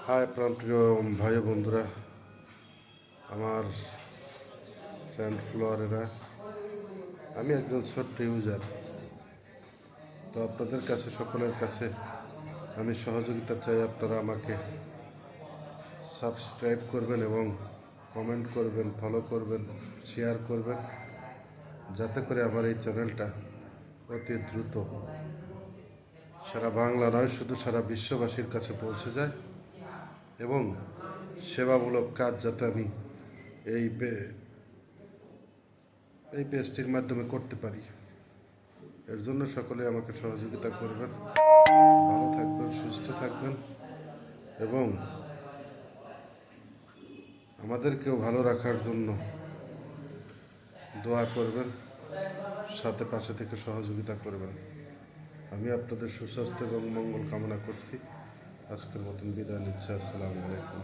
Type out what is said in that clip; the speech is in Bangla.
হাই প্রাণপ্রিয় ভাই বন্ধুরা, আমার ফ্রেন্ড ফলোয়ারেরা, আমি একজন ছোট্ট ইউজার। তো আপনাদের কাছে, সকলের কাছে আমি সহযোগিতা চাই। আপনারা আমাকে সাবস্ক্রাইব করবেন এবং কমেন্ট করবেন, ফলো করবেন, শেয়ার করবেন, যাতে করে আমার এই চ্যানেলটা অতি দ্রুত সারা বাংলা নয়, শুধু সারা বিশ্ববাসীর কাছে পৌঁছে যায় এবং সেবামূলক কাজ যাতে আমি এই পেজটির মাধ্যমে করতে পারি। এর জন্য সকলে আমাকে সহযোগিতা করবেন। ভালো থাকবেন, সুস্থ থাকবেন এবং আমাদেরকেও ভালো রাখার জন্য দোয়া করবেন, সাথে পাশে থেকে সহযোগিতা করবেন। আমি আপনাদের সুস্বাস্থ্য এবং মঙ্গল কামনা করছি। আজকের মতন বিদায় নিচ্ছি। আসসালামু আলাইকুম।